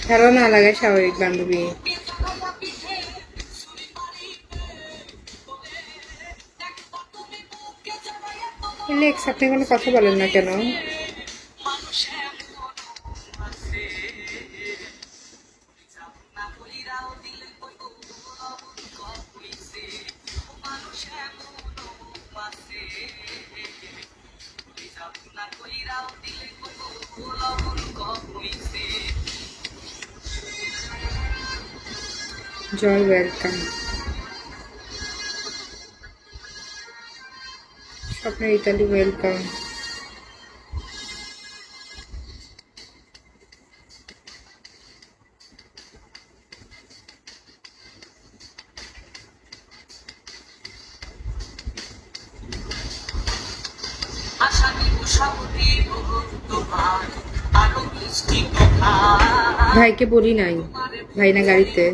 ভালো না লাগে স্বাভাবিক বান্ধবী। লেক্স, আপনি কোনো কথা বলেন না কেন? জয় ওয়েলকাম। স্বপ্নের ইতালি ওয়েলকাম। ভাইকে বলি নাই, ভাই না গাড়িতে।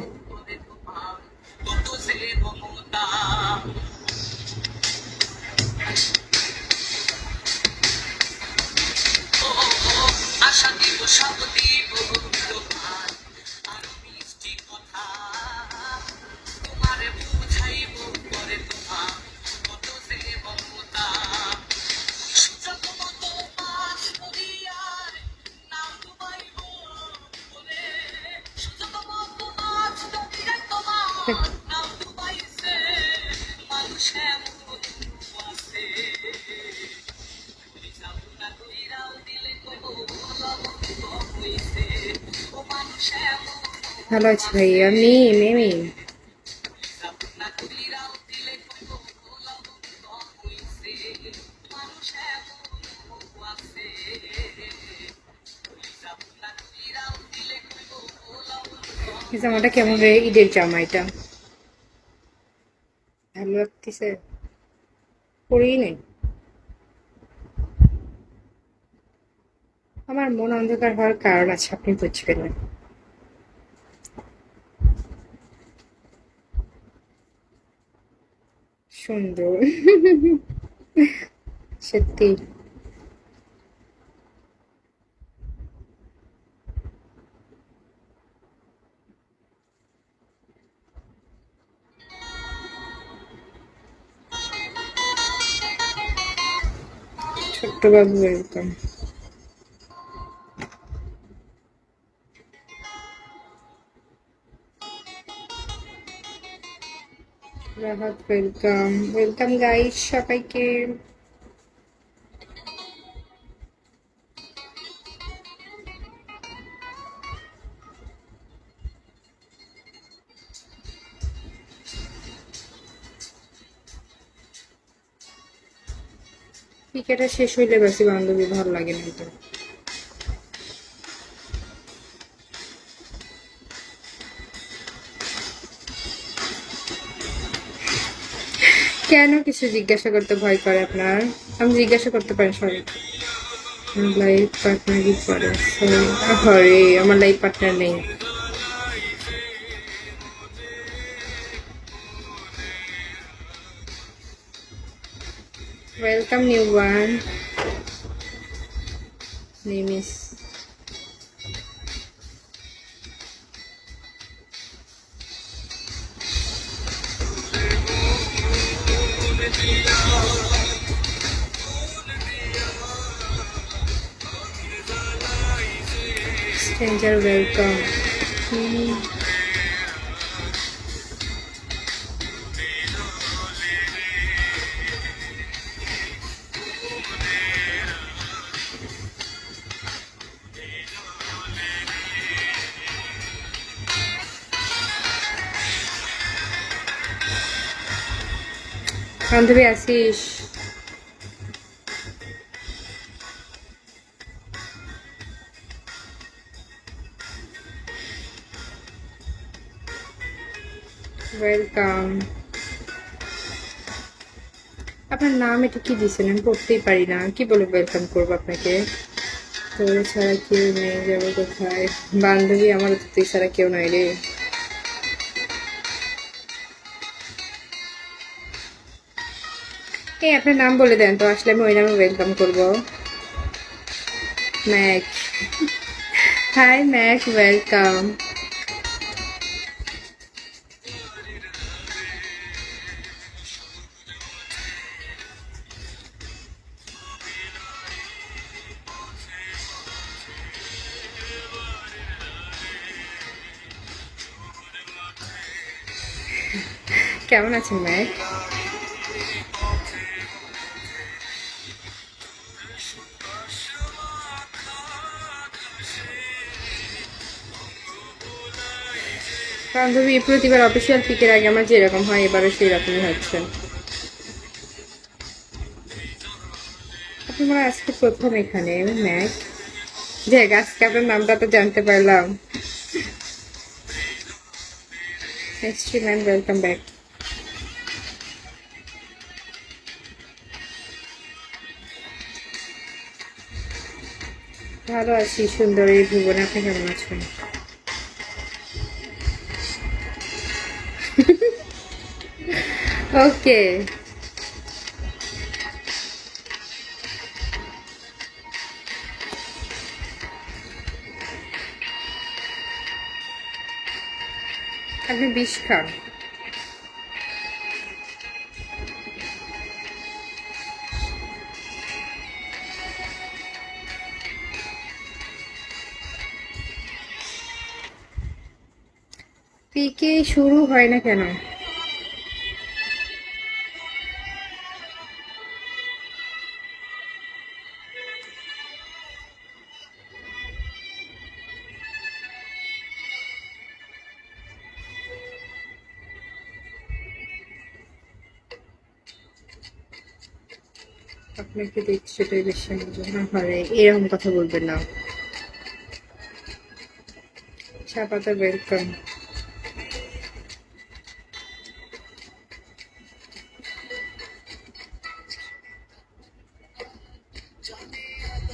ভালো আছি ভাই। আমি মেমি জামাটা কেমন রে? ঈদের জামা এটা ভালো লাগতেছে, পরেই নেই। আমার মন অন্ধকার হওয়ার কারণ আছে, আপনি বুঝবেন না। সুন্দর সত্যি। ছোট্ট বাবু welcome. Rahat welcome. Welcome guys সবাইকে। ক্রিকেটটা শেষ হইলে বেশি বান্ধবী ভালো লাগে না তো। কেন কিছু জিজ্ঞাসা করতে ভয় করে আপনার? আমি জিজ্ঞাসা করতে পারি সবাই। লাইফ পার্টনার কি করে? হরে আমার লাইফ পার্টনার নেই। Welcome new one. Name is stranger. Welcome. বান্ধবী আসিস? ওয়েলকাম। আপনার নাম এটা কি দিয়েছেন? আমি পড়তেই পারি না, কি বলে ওয়েলকাম করবো আপনাকে? তোর ছাড়া কেউ নেই, যাবো কোথায়? বান্ধবী আমার তো তুই ছাড়া কেউ নাই রে। এই আপনার নাম বলে দেন তো, আসলে আমি ওই নামে ওয়েলকাম করবো। ম্যাক। Hi Mac, welcome. কেমন আছেন ম্যাক? বান্ধবী, প্রতিবার অফিসিয়াল পিকের আগে আমার যেরকম হয় এবারও সেই রকমই হচ্ছে। আপনি মনে হয় আজকে প্রথম এখানে ম্যাক। যাক, আজকে আপনার নামটা তো জানতে পারলাম। Next man, welcome back. ভালো আছি সুন্দরী ভুবন, আপনি কেমন আছেন? ওকে। আপনি বিষ খান। পিকে শুরু হয় না কেন? আপনাকে দেখছি সেটাই বেশি মজা না হয়, এরকম কথা বলবেন না। চা পাতা ওয়েলকাম।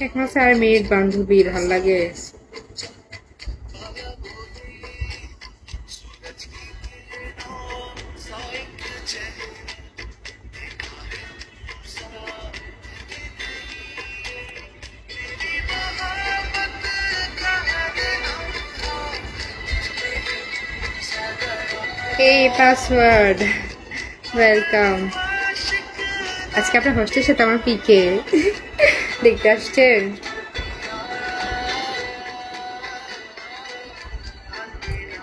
এক মাসে আর মিনিট বান্ধবী ভাল লাগে। এই পাসওয়ার্ড ওয়েলকাম। আজকে আপনার হোস্টের সাথে আমার পিকে দেখতে আসছেন।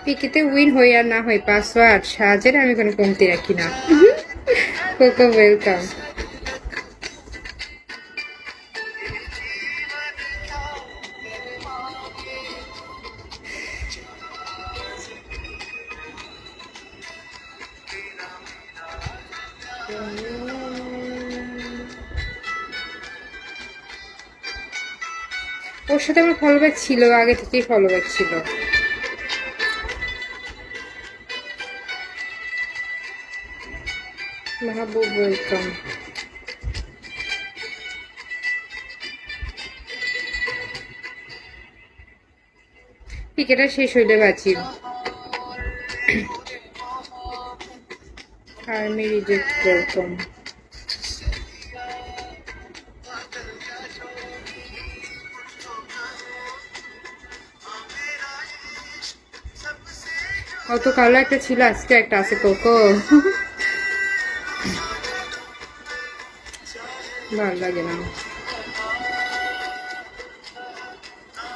পিকেতে উইন হই আর না হই, পাসওয়ার্ড সাহায্যের আমি কোনো কমতি রাখি না। Cocoa welcome. ওর সাথে আমার ফলো ব্যাক ছিল, আগে থেকেই ফলো ব্যাক ছিল। মাহবুব ওয়েলকাম। পিকেটা শেষ হইলে বাঁচি। Army reject welcome. অত কালো একটা ছিল, আজকে একটা আছে কোকো। ভালো লাগে না।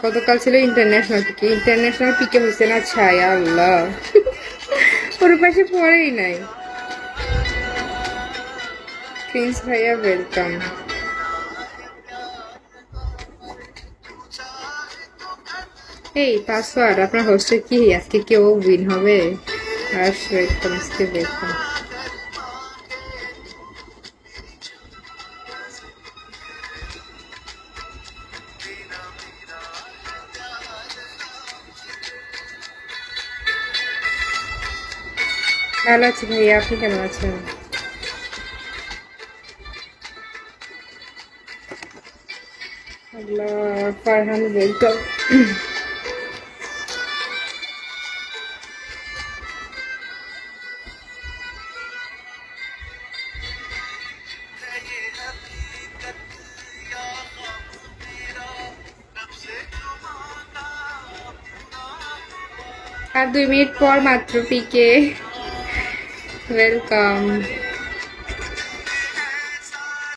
গতকাল ছিল ইন্টারন্যাশনাল পিকে, ইন্টারন্যাশনাল পিকে হচ্ছে না ছায়া, আল্লাহ। ওর পাশে পড়েই নাই। প্রিন্স ভাইয়া ওয়েলকাম। এই পাসওয়ার্ড, আপনার হোস্টেল কি আজকে কেউ উইন হবে? আর ওয়েলকাম, আজকে ওয়েলকাম। ভালো আছি ভাইয়া, আপনি কেমন আছেন? আল্লাহ, ফারহান ওয়েলকাম। আর 2 মিনিট পর মাত্র পিকে ওয়েলকাম।